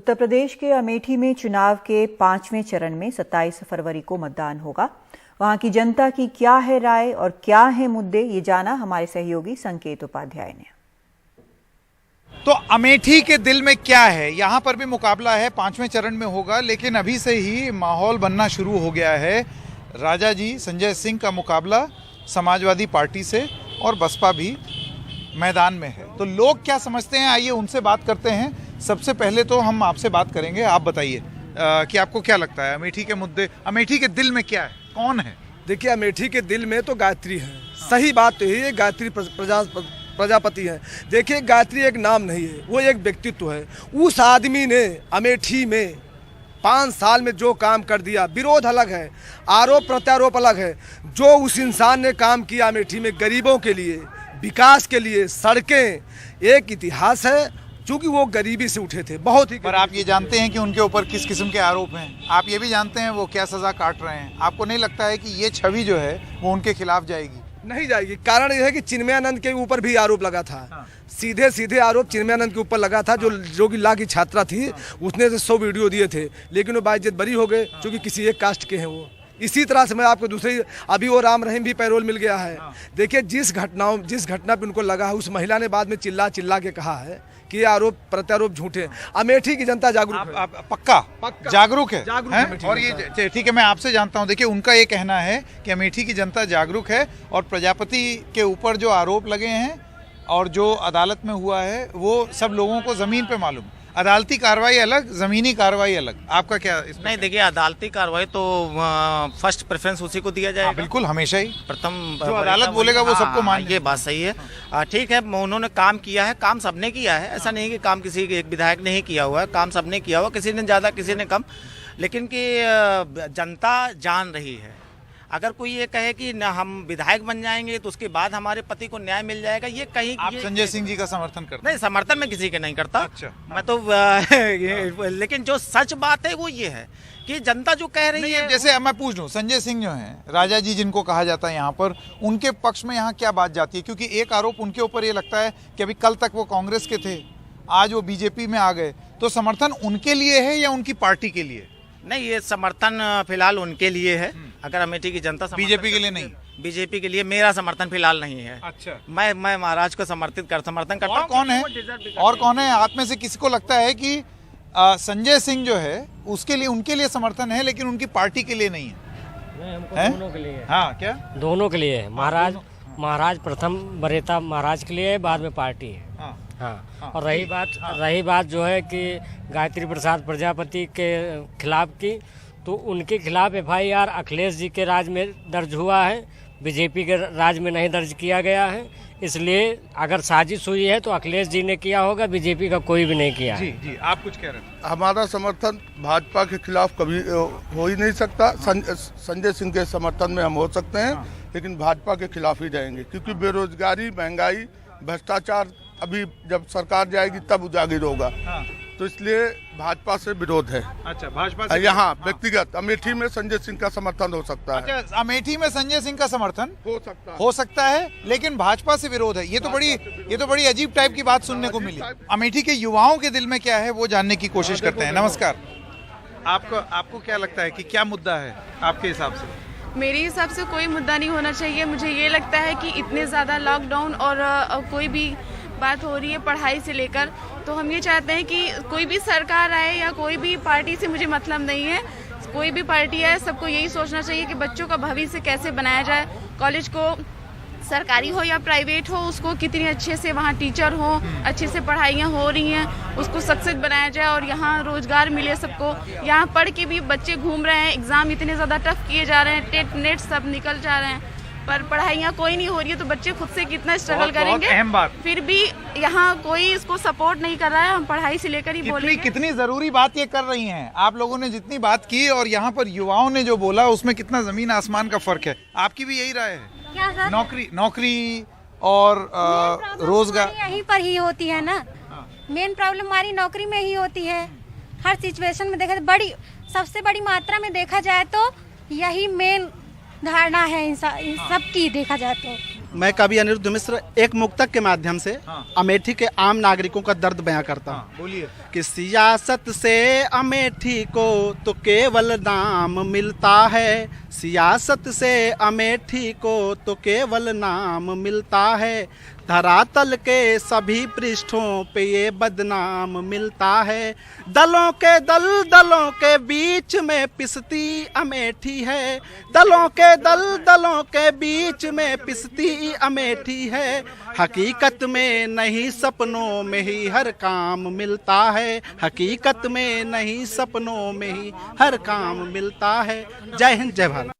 उत्तर प्रदेश के अमेठी में चुनाव के 5वें चरण में 27 फरवरी को मतदान होगा। वहां की जनता की क्या है राय और क्या है मुद्दे, ये जाना हमारे सहयोगी संकेत उपाध्याय ने। तो अमेठी के दिल में क्या है, यहाँ पर भी मुकाबला है, 5वें चरण में होगा, लेकिन अभी से ही माहौल बनना शुरू हो गया है। राजा जी संजय सिंह का मुकाबला समाजवादी पार्टी से और बसपा भी मैदान में है। तो लोग क्या समझते हैं, आइए उनसे बात करते हैं। सबसे पहले तो हम आपसे बात करेंगे, आप बताइए कि आपको क्या लगता है अमेठी के मुद्दे, अमेठी के दिल में क्या है, कौन है? देखिए, अमेठी के दिल में तो गायत्री है। सही बात तो है, गायत्री प्रजापति है। देखिए, गायत्री एक नाम नहीं है, वो एक व्यक्तित्व है। उस आदमी ने अमेठी में 5 साल में जो काम कर दिया, विरोध अलग है, आरोप प्रत्यारोप अलग है। जो उस इंसान ने काम किया अमेठी में गरीबों के लिए, विकास के लिए, सड़कें, एक इतिहास है। चूंकि वो गरीबी से उठे थे, बहुत ही। पर आप ये जानते हैं कि उनके ऊपर किस किस्म के आरोप हैं? आप ये भी जानते हैं वो क्या सजा काट रहे हैं? आपको नहीं लगता है कि ये छवि जो है वो उनके खिलाफ जाएगी? नहीं जाएगी। कारण यह है कि चिन्मयानंद के ऊपर भी आरोप लगा था। हाँ। सीधे सीधे आरोप चिन्मयानंद के ऊपर लगा था, जो कि लॉ की छात्रा थी। उसने 100 वीडियो दिए थे, लेकिन वो बाइज्जत बरी हो गए, क्योंकि किसी एक कास्ट के हैं वो। इसी तरह से मैं आपको दूसरी, अभी वो राम रहीम भी पैरोल मिल गया है। देखिए, जिस घटना पे उनको लगा है, उस महिला ने बाद में चिल्ला के कहा है कि ये आरोप प्रत्यारोप झूठे। अमेठी की जनता जागरूक है। पक्का जागरूक है, जागरूक है। और ये ठीक है, मैं आपसे जानता हूं। देखिए, उनका ये कहना है कि अमेठी की जनता जागरूक है और प्रजापति के ऊपर जो आरोप लगे हैं और जो अदालत में हुआ है वो सब लोगों को जमीन पे मालूम। अदालती कार्रवाई अलग, जमीनी कार्रवाई अलग। आपका क्या इसमें? नहीं, देखिए, अदालती कार्रवाई तो फर्स्ट प्रेफरेंस उसी को दिया जाएगा। बिल्कुल, हमेशा ही प्रथम जो अदालत बोलेगा वो सबको मान। ये बात सही है। ठीक है, उन्होंने काम किया है, काम सबने किया है। ऐसा नहीं कि काम किसी एक विधायक ने ही किया हुआ है, काम सबने किया हुआ, किसी ने ज्यादा किसी ने कम। लेकिन कि जनता जान रही है। अगर कोई ये कहे कि न हम विधायक बन जाएंगे तो उसके बाद हमारे पति को न्याय मिल जाएगा, ये कहीं आप संजय सिंह जी का समर्थन करते? नहीं, समर्थन मैं किसी के नहीं करता। अच्छा। मैं तो लेकिन जो सच बात है वो ये है कि जनता जो कह रही है। जैसे मैं पूछ लूं, संजय सिंह जो हैं, राजा जी जिनको कहा जाता है यहाँ पर, उनके पक्ष में यहाँ क्या बात जाती है? क्योंकि एक आरोप उनके ऊपर ये लगता है कि अभी कल तक वो कांग्रेस के थे, आज वो बीजेपी में आ गए। तो समर्थन उनके लिए है या उनकी पार्टी के लिए? नहीं, ये समर्थन फिलहाल उनके लिए है। अगर अमेठी की जनता बीजेपी के लिए नहीं? बीजेपी के लिए मेरा समर्थन फिलहाल नहीं है। अच्छा। मैं महाराज को समर्थन करता हूं। कौन है और कौन है? आप में से किसी को लगता है कि संजय सिंह जो है उसके लिए, उनके लिए समर्थन है लेकिन उनकी पार्टी के लिए नहीं है? हमको दोनों के लिए। हाँ, क्या? दोनों के लिए है। महाराज प्रथम वरीयता महाराज के लिए है, बाद में पार्टी है। हाँ। और रही बात जो है कि गायत्री प्रसाद प्रजापति के खिलाफ की, तो उनके खिलाफ FIR अखिलेश जी के राज में दर्ज हुआ है, बीजेपी के राज में नहीं दर्ज किया गया है। इसलिए अगर साजिश हुई है तो अखिलेश जी ने किया होगा, बीजेपी का कोई भी नहीं किया है। जी, आप कुछ कह रहे हैं? हमारा समर्थन भाजपा के खिलाफ कभी हो ही नहीं सकता। संजय सिंह के समर्थन में हम हो सकते हैं, लेकिन भाजपा के खिलाफ ही रहेंगे, क्योंकि बेरोजगारी, महंगाई, भ्रष्टाचार अभी जब सरकार जाएगी तब उजागर होगा। तो इसलिए भाजपा से विरोध है। अच्छा, भाजपा से यहाँ व्यक्तिगत अमेठी में संजय सिंह का समर्थन हो सकता है। अच्छा, अमेठी में संजय सिंह का समर्थन हो सकता है, लेकिन भाजपा से विरोध है। ये तो बड़ी अजीब टाइप की बात सुनने को मिली। अमेठी के युवाओं के दिल में क्या है वो जानने की कोशिश करते हैं। नमस्कार, आपको क्या लगता है कि क्या मुद्दा है आपके हिसाब से? मेरे हिसाब से कोई मुद्दा नहीं होना चाहिए। मुझे ये लगता है कि इतने ज़्यादा लॉकडाउन और कोई भी बात हो रही है पढ़ाई से लेकर, तो हम ये चाहते हैं कि कोई भी सरकार आए या कोई भी पार्टी से मुझे मतलब नहीं है। कोई भी पार्टी है, सबको यही सोचना चाहिए कि बच्चों का भविष्य कैसे बनाया जाए। कॉलेज को सरकारी हो या प्राइवेट हो, उसको कितनी अच्छे से वहाँ टीचर हो, अच्छे से पढ़ाइयाँ हो रही हैं, उसको सक्सेस बनाया जाए और यहाँ रोजगार मिले सबको। यहाँ पढ़ के भी बच्चे घूम रहे हैं, एग्ज़ाम इतने ज़्यादा टफ किए जा रहे हैं, टेट नेट सब निकल जा रहे हैं, पर पढ़ाइयाँ कोई नहीं हो रही है। तो बच्चे खुद से कितना स्ट्रगल करेंगे। अहम बात। फिर भी यहाँ कोई इसको सपोर्ट नहीं कर रहा है। हम पढ़ाई से लेकर ही बोलेंगे। कितनी जरूरी बात ये कर रही हैं आप लोगों ने, जितनी बात की और यहाँ पर युवाओं ने जो बोला, उसमें कितना जमीन आसमान का फर्क है। आपकी भी यही राय है? क्या सर? नौकरी और रोजगार यहीं पर ही होती है ना। मेन प्रॉब्लम हमारी नौकरी में ही होती है। हर सिचुएशन में देखा सबसे बड़ी मात्रा में देखा जाए तो यही मेन धारणा है इन सब की, देखा जाए तो। मैं कवि अनिरुद्ध मिश्र एक मुक्तक के माध्यम से अमेठी के आम नागरिकों का दर्द बयां करता हूँ। बोलिए। कि सियासत से अमेठी को तो केवल नाम मिलता है, सियासत से अमेठी को तो केवल नाम मिलता है, धरातल के सभी पृष्ठों पे ये बदनाम मिलता है। दलों के बीच में पिसती अमेठी है, दलों के बीच में पिसती अमेठी है। हकीकत में नहीं सपनों में ही हर काम मिलता है, हकीकत में नहीं सपनों में ही हर काम मिलता है। जय हिंद, जय भारत।